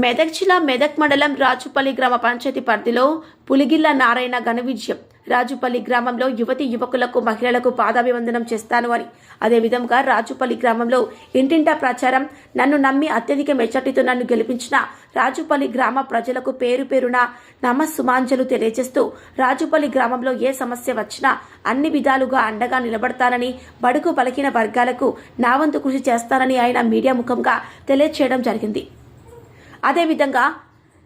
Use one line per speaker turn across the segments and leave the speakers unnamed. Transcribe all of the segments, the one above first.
మెదక్ జిల్లా మెదక్ మండలం రాజుపల్లి గ్రామ పంచాయతీ పరిధిలో పులిగిల్ల నారాయణ ఘన విజయం. రాజుపల్లి గ్రామంలో యువతి యువకులకు మహిళలకు పాదాభివందనం చేస్తాను అని, అదేవిధంగా రాజుపల్లి గ్రామంలో ఇంటింటా ప్రచారం, నన్ను నమ్మి అత్యధిక మెజార్టీతో నన్ను గెలిపించిన రాజుపల్లి గ్రామ ప్రజలకు పేరు పేరున నమస్సుమాంజలు తెలియజేస్తూ రాజుపల్లి గ్రామంలో ఏ సమస్య వచ్చినా అన్ని విధాలుగా అండగా నిలబడతానని, బడుగు బలహీన వర్గాలకు నా వంతు కృషి చేస్తానని ఆయన మీడియా ముఖంగా తెలియజేయడం జరిగింది. అదేవిధంగా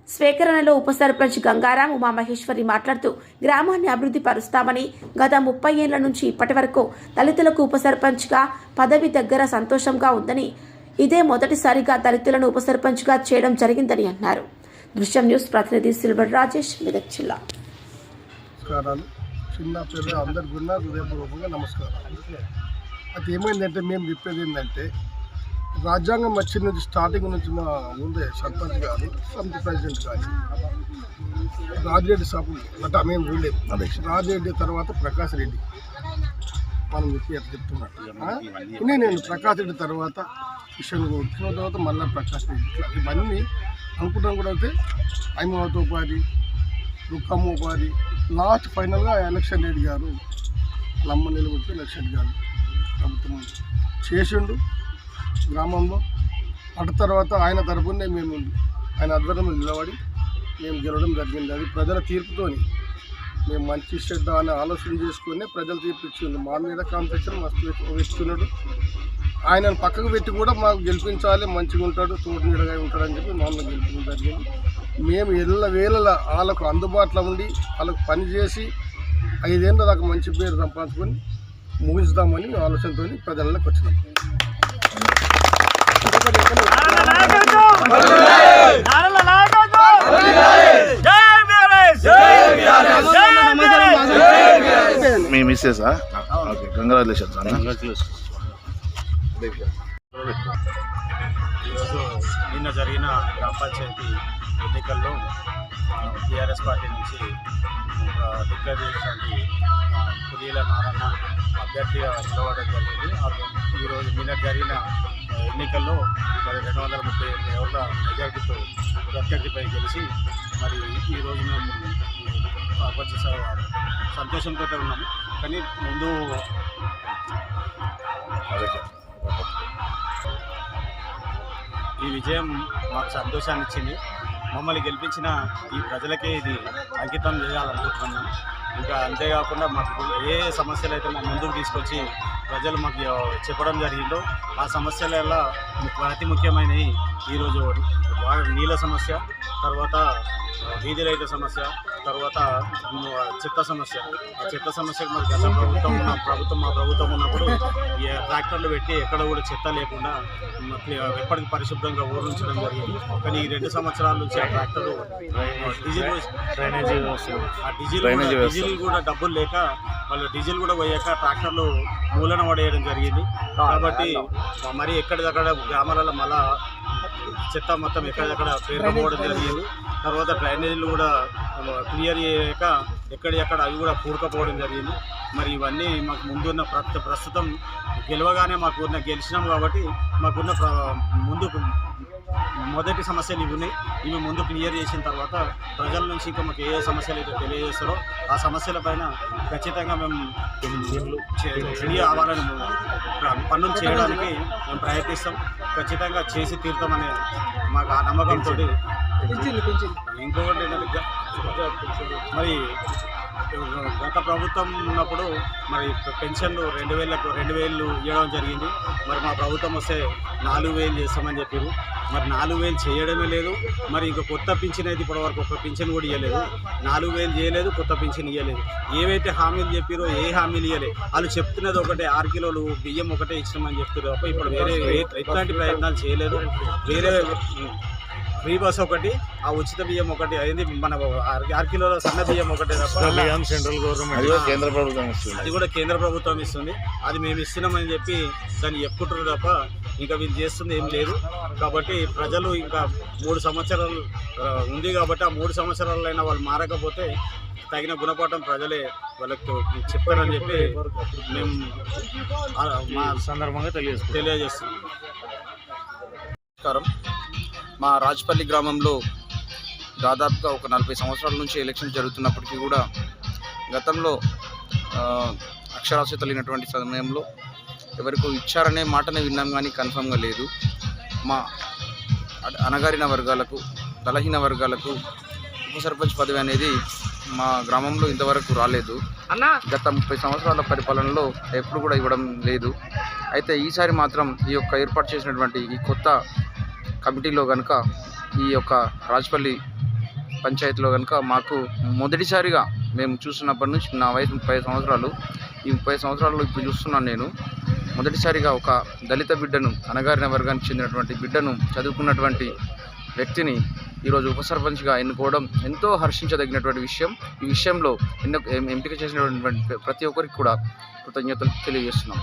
స్వీకరణలో ఉప సర్పంచ్ గంగారాం ఉమామహేశ్వరి మాట్లాడుతూ గ్రామాన్ని అభివృద్ధి పరుస్తామని, గత 30 ఏళ్ల నుంచి ఇప్పటి వరకు దళితులకు ఉప సర్పంచ్గా పదవి దగ్గర సంతోషంగా ఉందని, ఇదే మొదటిసారిగా దళితులను ఉప సర్పంచ్గా చేయడం జరిగిందని అన్నారు. దృశ్యం న్యూస్ ప్రతినిధి సిల్వర్ రాజేష్, మెదక్ జిల్లా.
అది ఏమైందంటే మేము చెప్పేది ఏంటంటే, రాజ్యాంగం వచ్చిన నుంచి స్టార్టింగ్ నుంచి మా ముందే సర్పంచ్ గారు, సమితి ప్రెసిడెంట్ గారు రాజిరెడ్డి సాబు అంటే మేము చూడలేదు. రాజిరెడ్డి తర్వాత ప్రకాష్ రెడ్డి మనం చెప్పి ఎట్లా చెప్తున్నట్టు నేను ప్రకాష్ రెడ్డి తర్వాత కిషన్ వచ్చిన తర్వాత మళ్ళీ ప్రకాష్ రెడ్డి, ఇట్లా ఇవన్నీ అనుకుంటాం కూడా. అయితే హైమావతి ఉపాధి, రుక్కమ్మ ఉపాధి, లాస్ట్ ఫైనల్గా ఎలక్షన్ రెడ్డి గారు లమ్మ నిలబడితే ఎలక్షన్ గారు ప్రభుత్వం చేసిండు గ్రామంలో. అటు తర్వాత ఆయన తరపునే మేము ఆయన ఆధ్వర్యంలో నిలబడి మేము గెలవడం జరిగింది. అది ప్రజల తీర్పుతోని మేము మంచి చెడ్డ అనే ఆలోచన చేసుకుని ప్రజలు తీర్పు ఇచ్చింది. మా మీద కాంపిటీషన్ మస్తు ఇస్తున్నాడు. ఆయనను పక్కకు పెట్టి కూడా మాకు గెలిపించాలి, మంచిగా ఉంటాడు, తోడు నీడగా ఉంటాడని చెప్పి మమ్మల్ని గెలిపించడం జరిగింది. మేము ఎల్లవేళలా వాళ్ళకు అందుబాటులో ఉండి వాళ్ళకు పనిచేసి 5 ఏళ్ళ దాకా మంచి పేరు సంపాదించుకొని ముగిస్తామని ఆలోచనతో ప్రజలకు వచ్చినాం.
మీ మిస్సెస్ ఓకే, కంగ్రాచులేషన్స్ అన్న.
ఈరోజు నిన్న జరిగిన గ్రామ పంచాయతీ ఎన్నికల్లో టీఆర్ఎస్ పార్టీ నుంచి డిక్లేర్ చేసినటువంటి పులిగిల్ల నారాయణ అభ్యర్థిగా నిలబడడం జరిగింది. ఈరోజు నిన్న జరిగిన ఎన్నికల్లో మరి 238 ఓట్ల మెజార్టీతో ప్రత్యర్థిపై గెలిచి మరి ఈరోజు మేము కొంచెం సంతోషంతో ఉన్నాము. కానీ ముందు ఈ విజయం మాకు సంతోషాన్ని ఇచ్చింది. మమ్మల్ని గెలిపించిన ఈ ప్రజలకే ఇది అంకితం చేయాలనుకుంటున్నాము. ఇంకా అంతేకాకుండా మాకు ఏ సమస్యలు అయితే మా ముందుకు తీసుకొచ్చి ప్రజలు మాకు చెప్పడం జరిగిందో ఆ సమస్యలలో అతి ముఖ్యమైనవి ఈరోజు నీళ్ళ సమస్య, తర్వాత వీధి లైట్ల సమస్య, తర్వాత చెత్త సమస్య. ఆ చెత్త సమస్యకు మరి గత మా ప్రభుత్వం ఉన్నప్పుడు ట్రాక్టర్లు పెట్టి ఎక్కడ కూడా చెత్త లేకుండా ఎప్పటికీ పరిశుభ్రంగా ఊరించడం జరిగింది. కానీ ఈ 2 సంవత్సరాల నుంచి ఆ ట్రాక్టర్లు డీజిల్ కూడా డబ్బులు లేక వాళ్ళు డీజిల్ కూడా పోయాక ట్రాక్టర్లు మూలన పడేయడం జరిగింది. కాబట్టి మరి ఎక్కడిదక్కడ గ్రామాలలో మళ్ళా చెత్త మొత్తం ఎక్కడిదక్కడ పేరుకోవడం జరిగింది. తర్వాత డ్రైనేజీలు కూడా క్లియర్ చేయక ఎక్కడెక్కడ అవి కూడా పూడకపోవడం జరిగింది. మరి ఇవన్నీ మాకు ముందున్న ప్రస్తుతం గెలవగానే గెలిచినాం కాబట్టి మాకున్న మొదటి సమస్యలు ఇవి ఉన్నాయి. ఇవి ముందు క్లియర్ చేసిన తర్వాత ప్రజల నుంచి ఇంకా మాకు ఏ సమస్యలు అయితే తెలియజేస్తారో ఆ సమస్యలపైన ఖచ్చితంగా మేము అవ్వాలని పనులు చేయడానికి మేము ప్రయత్నిస్తాం. ఖచ్చితంగా చేసి తీరుతామనే మాకు ఆ నమ్మకంతో. ఇంకొకటి ఏంటంటే మరి గత ప్రభుత్వం ఉన్నప్పుడు మరి పెన్షన్లు 2000 ఇవ్వడం జరిగింది. మరి మా ప్రభుత్వం వస్తే 4000 చేస్తామని చెప్పారు. మరి 4000 చేయడమే లేదు. మరి ఇంకా కొత్త పింఛన్ అయితే ఇప్పటివరకు ఒక పింఛన్ కూడా ఇవ్వలేదు. 4000 చేయలేదు, కొత్త పింఛన్ ఇవ్వలేదు. ఏవైతే హామీలు చెప్పారో ఏ హామీలు ఇవ్వలేదు. వాళ్ళు చెప్తున్నది ఒకటే, 6 కిలోలు బియ్యం ఒకటే ఇచ్చినామని చెప్తున్నారు తప్ప ఇప్పుడు వేరే ఎట్లాంటి ప్రయత్నాలు చేయలేదు. వేరే ఫ్రీ బస్ ఒకటి, ఆ ఉచిత బియ్యం ఒకటి అయింది, మన 6 కిలోల సన్న బియ్యం ఒకటే తప్ప
సెంట్రల్ గవర్నమెంట్ కేంద్ర ప్రభుత్వం ఇస్తుంది.
అది కూడా కేంద్ర ప్రభుత్వం ఇస్తుంది. అది మేము ఇస్తున్నామని చెప్పి దాన్ని చెప్పుకుంటారు తప్ప ఇంకా వీళ్ళు చేస్తుంది ఏం లేదు. కాబట్టి ప్రజలు ఇంకా 3 సంవత్సరాలు ఉంది కాబట్టి ఆ 3 సంవత్సరాలైనా వాళ్ళు మారకపోతే తగిన గుణపాఠం ప్రజలే వాళ్ళకి చెప్పారని చెప్పి మేము మా సందర్భంగా తెలియజేస్తున్నాం. నమస్కారం.
మా రాజుపల్లి గ్రామంలో దాదాపుగా ఒక 40 సంవత్సరాల నుంచి ఎలక్షన్ జరుగుతున్నప్పటికీ కూడా గతంలో అక్షరాస్యత లేనటువంటి సమయంలో ఎవరికి ఇచ్చారనే మాటనే విన్నాం కానీ కన్ఫర్మ్గా లేదు. మా అణగారిన వర్గాలకు, బలహీన వర్గాలకు ఉప సర్పంచ్ పదవి అనేది మా గ్రామంలో ఇంతవరకు రాలేదు. గత 30 సంవత్సరాల పరిపాలనలో ఎప్పుడు కూడా ఇవ్వడం లేదు. అయితే ఈసారి మాత్రం ఈ యొక్క ఏర్పాటు చేసినటువంటి ఈ కొత్త కమిటీలో కనుక ఈ యొక్క రాజుపల్లి పంచాయతీలో కనుక మాకు మొదటిసారిగా మేము చూస్తున్నప్పటి నుంచి నా వయసు 30 సంవత్సరాలు. ఈ 30 సంవత్సరాల్లో ఇప్పుడు చూస్తున్నాను నేను మొదటిసారిగా ఒక దళిత బిడ్డను, అణగారిన వర్గానికి చెందినటువంటి బిడ్డను, చదువుకున్నటువంటి వ్యక్తిని ఈరోజు ఉప సర్పంచ్గా ఎన్నుకోవడం ఎంతో హర్షించదగినటువంటి విషయం. ఈ విషయంలో ఎంపిక చేసినటువంటి ప్రతి ఒక్కరికి కూడా కృతజ్ఞతలు తెలియజేస్తున్నాం.